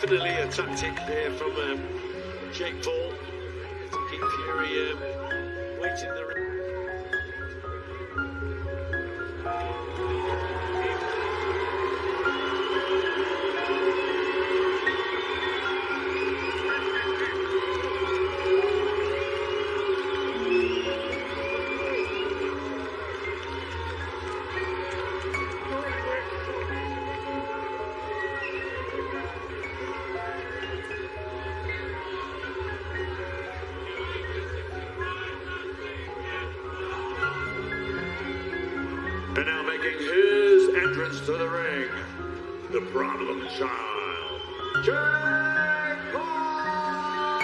definitely a tactic there from Jake Paul to keep Fury waiting the ring. And now making his entrance to the ring, the problem child, Jake Paul!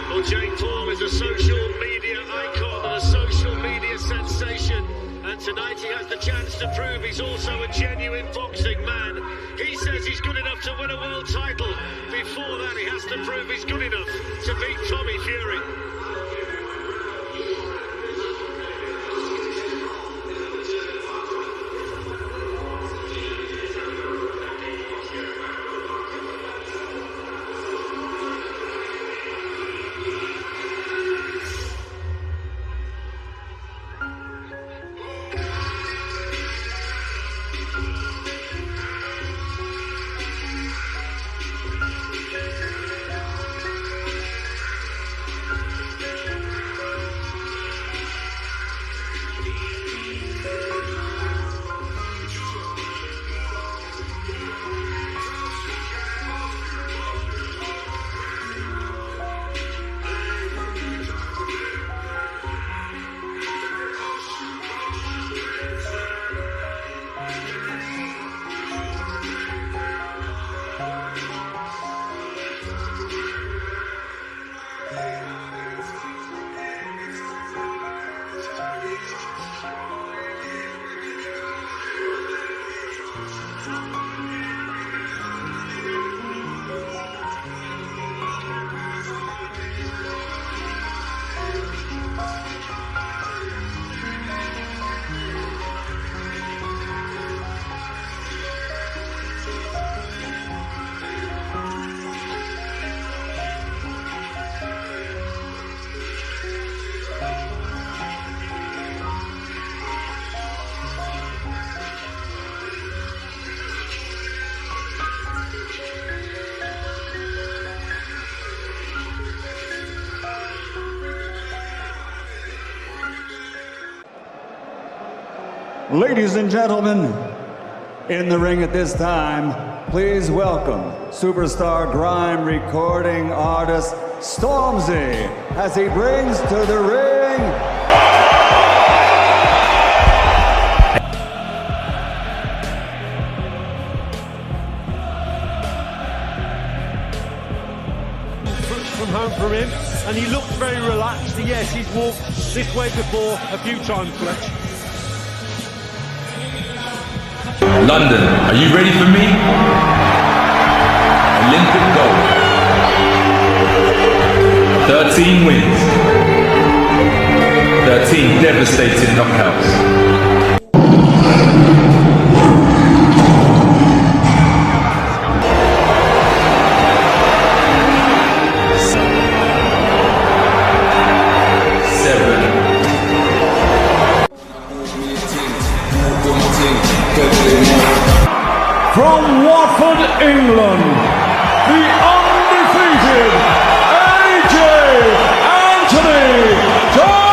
Well, Jake Paul is a social media icon and a social media sensation. And tonight he has the chance to prove he's also a genuine boxing man. He says he's good enough to win a world title. Before that, he has to prove he's good enough to beat Tommy Fury. Ladies and gentlemen, in the ring at this time, please welcome superstar grime recording artist Stormzy as he brings to the ring from home from him, and he looked very relaxed. Yes, he's walked this way before a few times, Fletch. London, are you ready for me? Olympic gold. 13 wins. 13 devastating knockouts. From Watford, England, the undefeated AJ Anthony Joshua!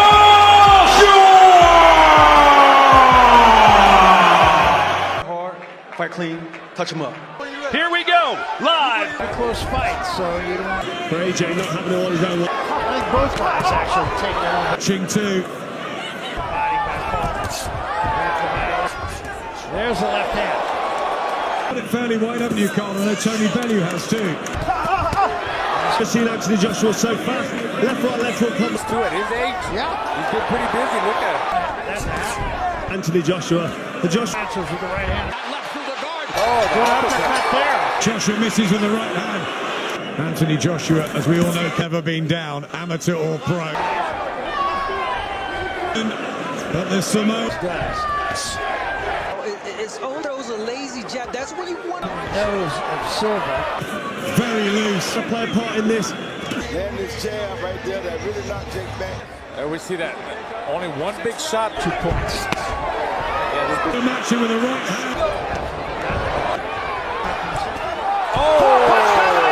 Hard, fight clean, touch him up. Here we go, live. A close fight, so you don't want For AJ not having all his own way. I think both guys actually take it on. Ching 2. Body back Paul. There's the left hand. Got it fairly wide up, you Carl. I know Tony Bellew has too. I've seen Anthony Joshua so fast. Left, right, left foot comes to it. His age, Yeah. he's been pretty busy. Look at him. That's half. Anthony Joshua. The Joshua. Answers with the right hand. Left through the guard. Good uppercut there. Joshua misses with the right hand. Anthony Joshua, as we all know, never been down, amateur or pro. But there's some It's Oh, throws a lazy jab. That's what you want. Nose of Silva. Very loose. To play a part in this. And this jab right there that really knocked Jake back. There we see that. Only one big shot. 2 points. Matching with the right hand.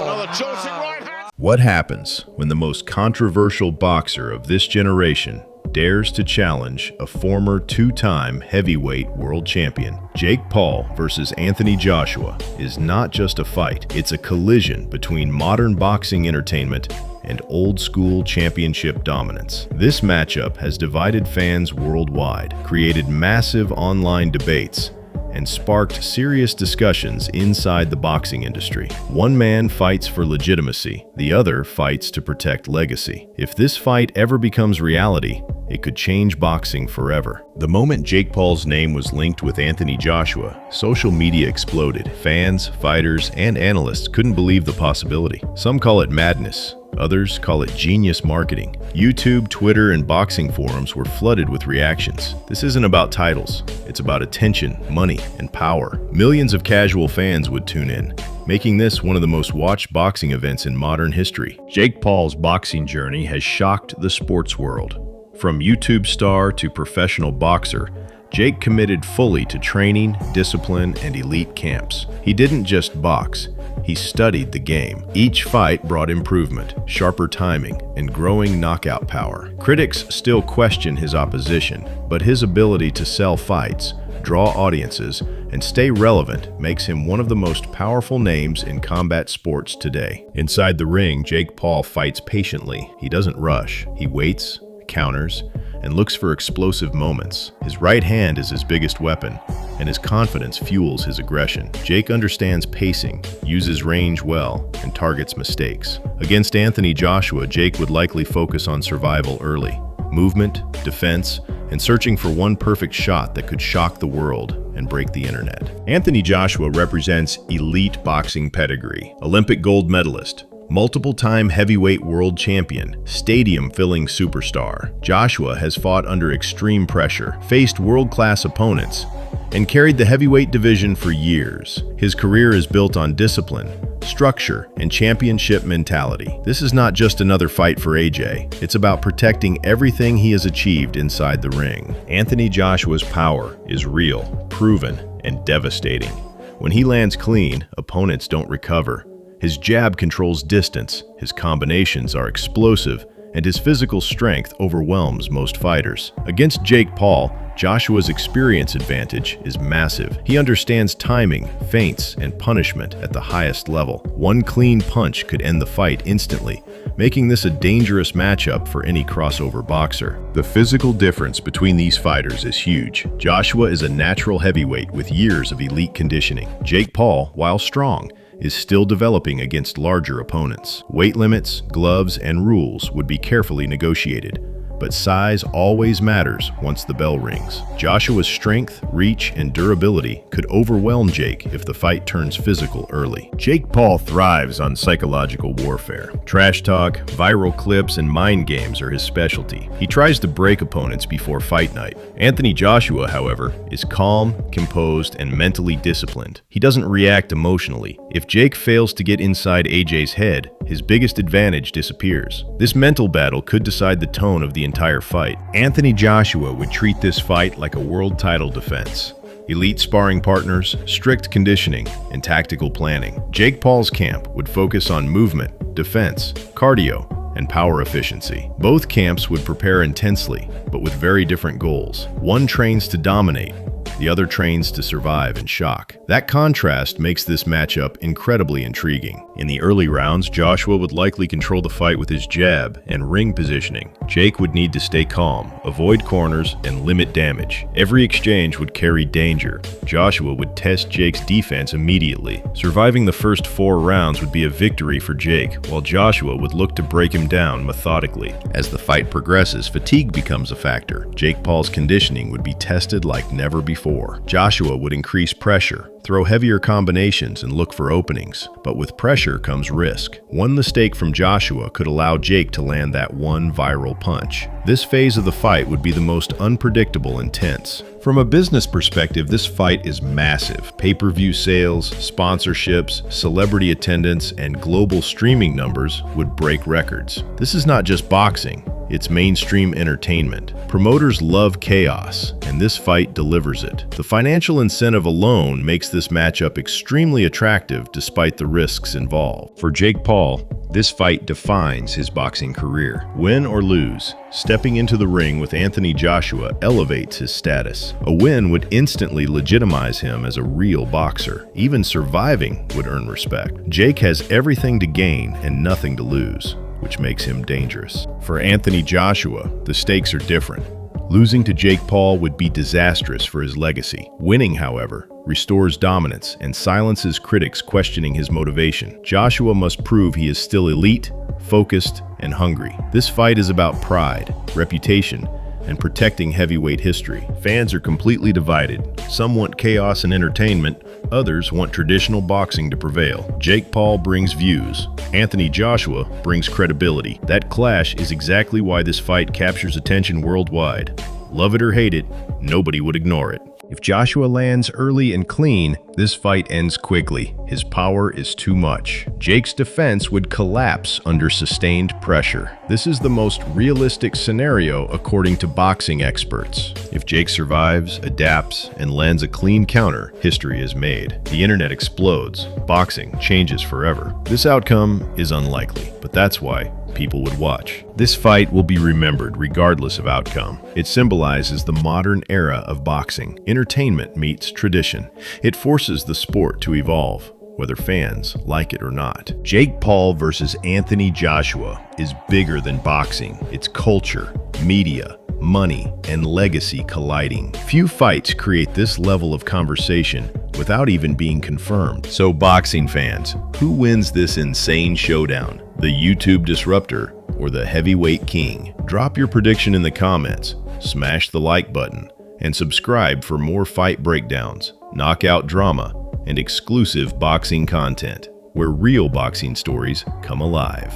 Another jolting right hand. What happens when the most controversial boxer of this generation dares to challenge a former 2-time heavyweight world champion? Jake Paul versus Anthony Joshua is not just a fight, it's a collision between modern boxing entertainment and old-school championship dominance. This matchup has divided fans worldwide, created massive online debates, and sparked serious discussions inside the boxing industry. One man fights for legitimacy, the other fights to protect legacy. If this fight ever becomes reality, it could change boxing forever. The moment Jake Paul's name was linked with Anthony Joshua, social media exploded. Fans, fighters, and analysts couldn't believe the possibility. Some call it madness. Others call it genius marketing. YouTube, Twitter, and boxing forums were flooded with reactions. This isn't about titles. It's about attention, money, and power. Millions of casual fans would tune in, making this one of the most watched boxing events in modern history. Jake Paul's boxing journey has shocked the sports world. From YouTube star to professional boxer, Jake committed fully to training, discipline, and elite camps. He didn't just box. He studied the game. Each fight brought improvement, sharper timing, and growing knockout power. Critics still question his opposition, but his ability to sell fights, draw audiences, and stay relevant makes him one of the most powerful names in combat sports today. Inside the ring, Jake Paul fights patiently. He doesn't rush. He waits, counters, and looks for explosive moments. His right hand is his biggest weapon, and his confidence fuels his aggression. Jake understands pacing, uses range well, and targets mistakes. Against Anthony Joshua, Jake would likely focus on survival early, movement, defense, and searching for one perfect shot that could shock the world and break the internet. Anthony Joshua represents elite boxing pedigree, Olympic gold medalist, multiple-time heavyweight world champion, stadium-filling superstar. Joshua has fought under extreme pressure, faced world-class opponents, and carried the heavyweight division for years. His career is built on discipline, structure, and championship mentality. This is not just another fight for AJ. It's about protecting everything he has achieved inside the ring. Anthony Joshua's power is real, proven, and devastating. When he lands clean, opponents don't recover. His jab controls distance, his combinations are explosive, and his physical strength overwhelms most fighters. Against Jake Paul, Joshua's experience advantage is massive. He understands timing, feints, and punishment at the highest level. One clean punch could end the fight instantly, making this a dangerous matchup for any crossover boxer. The physical difference between these fighters is huge. Joshua is a natural heavyweight with years of elite conditioning. Jake Paul, while strong, is still developing against larger opponents. Weight limits, gloves, and rules would be carefully negotiated, but size always matters once the bell rings. Joshua's strength, reach, and durability could overwhelm Jake if the fight turns physical early. Jake Paul thrives on psychological warfare. Trash talk, viral clips, and mind games are his specialty. He tries to break opponents before fight night. Anthony Joshua, however, is calm, composed, and mentally disciplined. He doesn't react emotionally. If Jake fails to get inside AJ's head, his biggest advantage disappears. This mental battle could decide the tone of the entire fight. Anthony Joshua would treat this fight like a world title defense. Elite sparring partners, strict conditioning, and tactical planning. Jake Paul's camp would focus on movement, defense, cardio, and power efficiency. Both camps would prepare intensely, but with very different goals. One trains to dominate, the other trains to survive and shock. That contrast makes this matchup incredibly intriguing. In the early rounds, Joshua would likely control the fight with his jab and ring positioning. Jake would need to stay calm, avoid corners, and limit damage. Every exchange would carry danger. Joshua would test Jake's defense immediately. Surviving the first 4 rounds would be a victory for Jake, while Joshua would look to break him down methodically. As the fight progresses, fatigue becomes a factor. Jake Paul's conditioning would be tested like never before. before. Joshua would increase pressure, throw heavier combinations, and look for openings. But with pressure comes risk. One mistake from Joshua could allow Jake to land that one viral punch. This phase of the fight would be the most unpredictable and tense. From a business perspective, this fight is massive. Pay-per-view sales, sponsorships, celebrity attendance, and global streaming numbers would break records. This is not just boxing. It's mainstream entertainment. Promoters love chaos, and this fight delivers it. The financial incentive alone makes this matchup extremely attractive despite the risks involved. For Jake Paul, this fight defines his boxing career. Win or lose, stepping into the ring with Anthony Joshua elevates his status. A win would instantly legitimize him as a real boxer. Even surviving would earn respect. Jake has everything to gain and nothing to lose, which makes him dangerous. For Anthony Joshua, the stakes are different. Losing to Jake Paul would be disastrous for his legacy. Winning, however, restores dominance and silences critics questioning his motivation. Joshua must prove he is still elite, focused, and hungry. This fight is about pride, reputation, and protecting heavyweight history. Fans are completely divided. Some want chaos and entertainment, others want traditional boxing to prevail. Jake Paul brings views. Anthony Joshua brings credibility. That clash is exactly why this fight captures attention worldwide. Love it or hate it, nobody would ignore it. If Joshua lands early and clean, this fight ends quickly. His power is too much. Jake's defense would collapse under sustained pressure. This is the most realistic scenario according to boxing experts. If Jake survives, adapts, and lands a clean counter, history is made. The internet explodes. Boxing changes forever. This outcome is unlikely, but that's why people would watch. This fight will be remembered regardless of outcome. It symbolizes the modern era of boxing. Entertainment meets tradition. It forces the sport to evolve, whether fans like it or not. Jake Paul versus Anthony Joshua is bigger than boxing. It's culture, media, money, and legacy colliding. Few fights create this level of conversation without even being confirmed. So boxing fans, who wins this insane showdown? The YouTube disruptor or the heavyweight king? Drop your prediction in the comments, smash the like button, and subscribe for more fight breakdowns, knockout drama, and exclusive boxing content, where real boxing stories come alive.